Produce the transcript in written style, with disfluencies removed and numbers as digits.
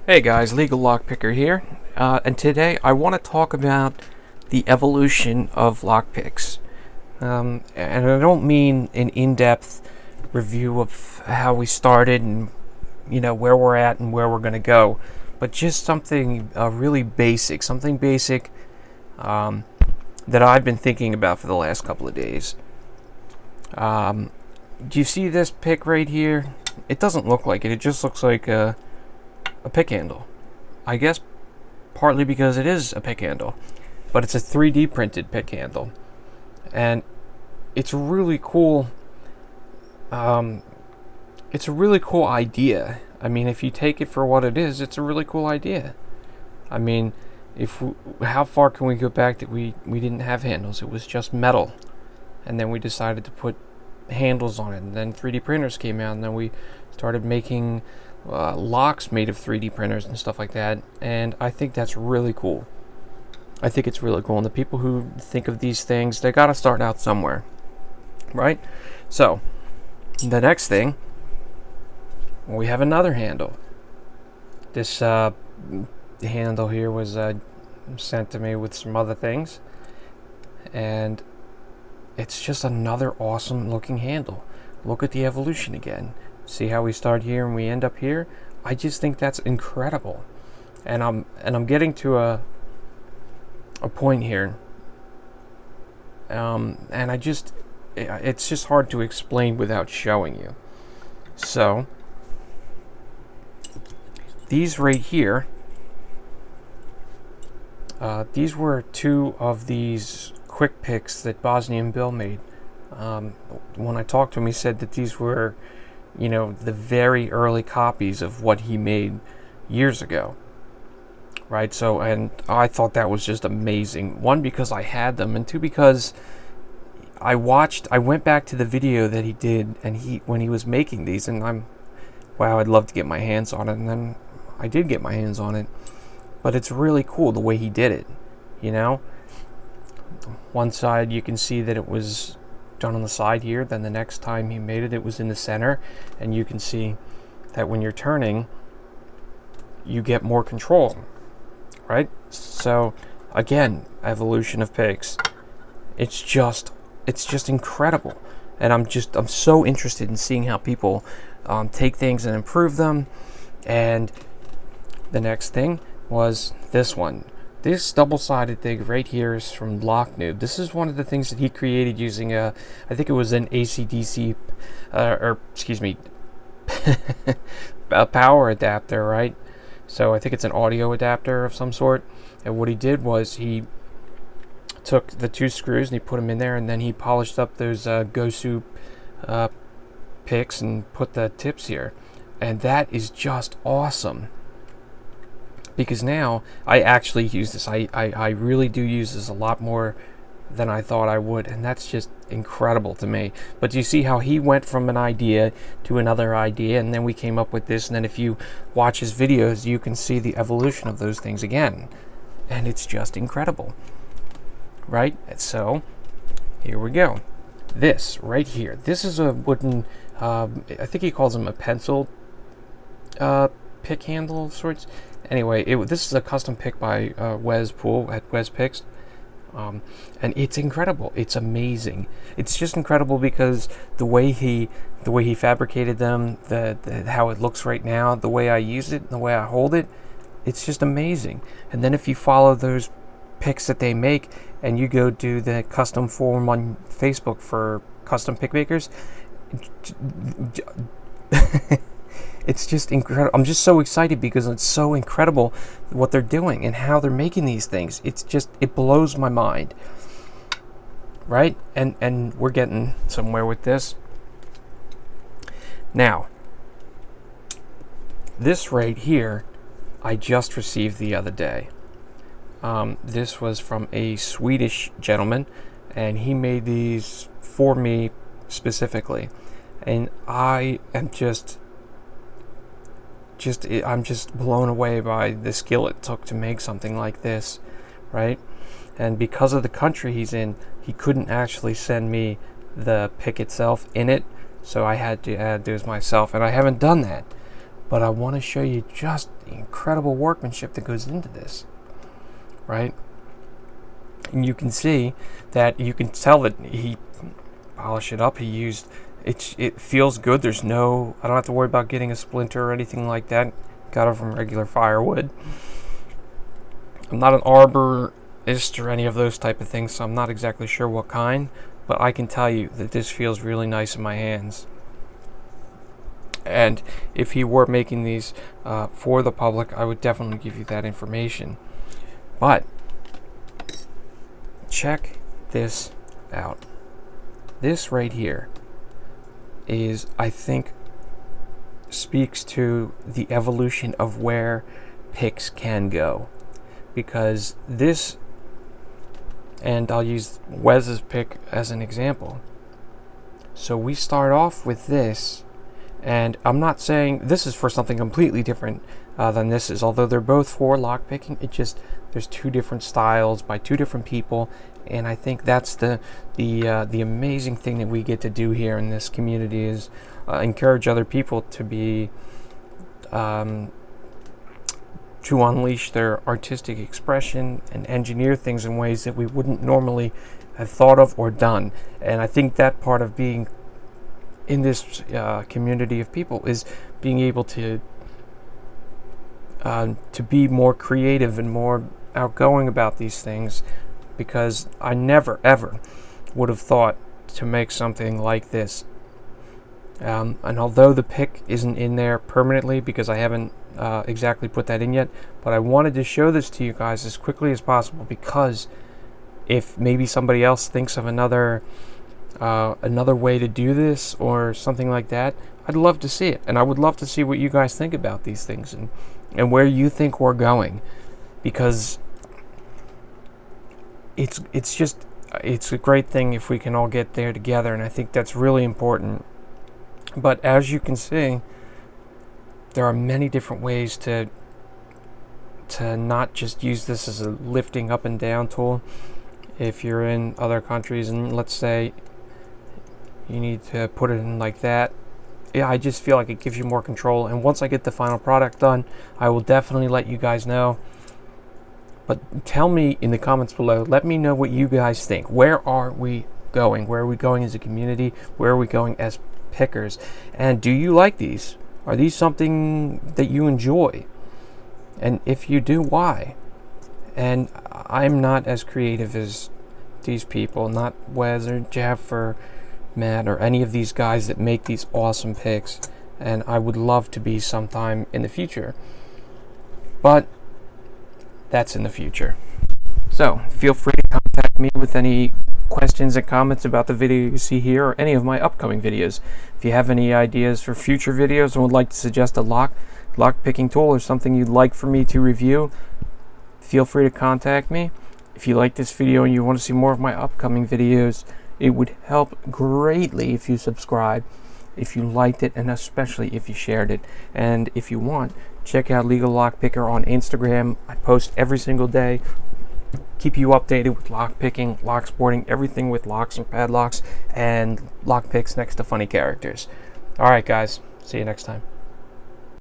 Hey guys, LegalLockPicker here, and today I want to talk about the evolution of lockpicks. And I don't mean an in-depth review of how we started and where we're at and where we're going to go, but just something really basic, that I've been thinking about for the last couple of days. Do you see this pick right here? It doesn't look like it. It just looks like a pick handle. I guess partly because it is a pick handle, but it's a 3D printed pick handle, and it's really cool. It's a really cool idea. I mean, if you take it for what it is, it's a really cool idea. I mean, how far can we go back that we didn't have handles? It was just metal, and then we decided to put handles on it, and then 3D printers came out, and then we started making locks made of 3D printers and stuff like that, and I think that's really cool. I think it's really cool, and the people who think of these things, they got to start out somewhere, right? So, the next thing, we have another handle. This handle here was sent to me with some other things, and it's just another awesome looking handle. Look at the evolution again. See how we start here and we end up here? I just think that's incredible. And I'm getting to a point here. And it's just hard to explain without showing you. So, these right here, these were two of these quick picks that Bosnian Bill made. When I talked to him, he said that these were the very early copies of what he made years ago, right? So, and I thought that was just amazing. One, because I had them, and two, because I went back to the video that he did, and when he was making these, and wow, I'd love to get my hands on it, and then I did get my hands on it, but it's really cool the way he did it, One side you can see that it was done on the side here, then the next time he made it, it was in the center, and you can see that when you're turning, you get more control, right? So again, evolution of picks. It's just incredible, and I'm so interested in seeing how people take things and improve them. And the next thing was this one. This double-sided thing right here is from Locknoob. This is one of the things that he created using I think it was an AC/DC, a power adapter, right? So I think it's an audio adapter of some sort. And what he did was he took the two screws and he put them in there, and then he polished up those Gosu picks and put the tips here. And that is just awesome. Because now I actually use this. I really do use this a lot more than I thought I would, and that's just incredible to me. But you see how he went from an idea to another idea, and then we came up with this, and then if you watch his videos, you can see the evolution of those things again. And it's just incredible. Right? So, here we go. This right here. This is a wooden, I think he calls them a pencil pick handle of sorts. Anyway, this is a custom pick by Wes Poole at Wes Picks, and it's incredible. It's amazing. It's just incredible because the way he fabricated them, how it looks right now, the way I use it, the way I hold it, it's just amazing. And then if you follow those picks that they make, and you go do the custom forum on Facebook for custom pick makers. It's just incredible. I'm just so excited because it's so incredible what they're doing and how they're making these things. It blows my mind. Right? And we're getting somewhere with this. Now, this right here, I just received the other day. This was from a Swedish gentleman, and he made these for me specifically. And I am I'm just blown away by the skill it took to make something like this, right? And because of the country he's in, he couldn't actually send me the pick itself in it, so I had to add those myself, and I haven't done that. but I want to show you just the incredible workmanship that goes into this, right? And you can see that, you can tell that he polished it up. He used it feels good. There's no, I don't have to worry about getting a splinter or anything like that. Got it from regular firewood. I'm not an arborist or any of those type of things, so I'm not exactly sure what kind, but I can tell you that this feels really nice in my hands. And if he were making these for the public, I would definitely give you that information. But check this out. This right here is, I think, speaks to the evolution of where picks can go. Because this, and I'll use Wes's pick as an example. So we start off with this, and I'm not saying this is for something completely different than this is, although they're both for lockpicking. It just, there's two different styles by two different people, and I think that's the amazing thing that we get to do here in this community, is encourage other people to be to unleash their artistic expression and engineer things in ways that we wouldn't normally have thought of or done. And I think that part of being in this community of people is being able to be more creative and more outgoing about these things, because I never ever would have thought to make something like this. And although the pick isn't in there permanently because I haven't exactly put that in yet, but I wanted to show this to you guys as quickly as possible, because if maybe somebody else thinks of another way to do this or something like that, I'd love to see it, and I would love to see what you guys think about these things and where you think we're going, because it's a great thing if we can all get there together, and I think that's really important. But as you can see, there are many different ways to not just use this as a lifting up and down tool. If you're in other countries and let's say you need to put it in like that, yeah, I just feel like it gives you more control. And once I get the final product done, I will definitely let you guys know. But tell me in the comments below, let me know what you guys think. Where are we going? Where are we going as a community? Where are we going as pickers? And do you like these? Are these something that you enjoy? And if you do, why? And I'm not as creative as these people, not Wes or Jeff or Matt or any of these guys that make these awesome picks, and I would love to be sometime in the future, but that's in the future. So feel free to contact me with any questions and comments about the video you see here or any of my upcoming videos. If you have any ideas for future videos and would like to suggest a lock picking tool or something you'd like for me to review, feel free to contact me. If you like this video and you want to see more of my upcoming videos, it would help greatly if you subscribe, if you liked it, and especially if you shared it. And if you want, check out LegalLockPicker on Instagram. I post every single day, keep you updated with lock picking, lock sporting, everything with locks and padlocks, and lock picks next to funny characters. Alright guys, see you next time.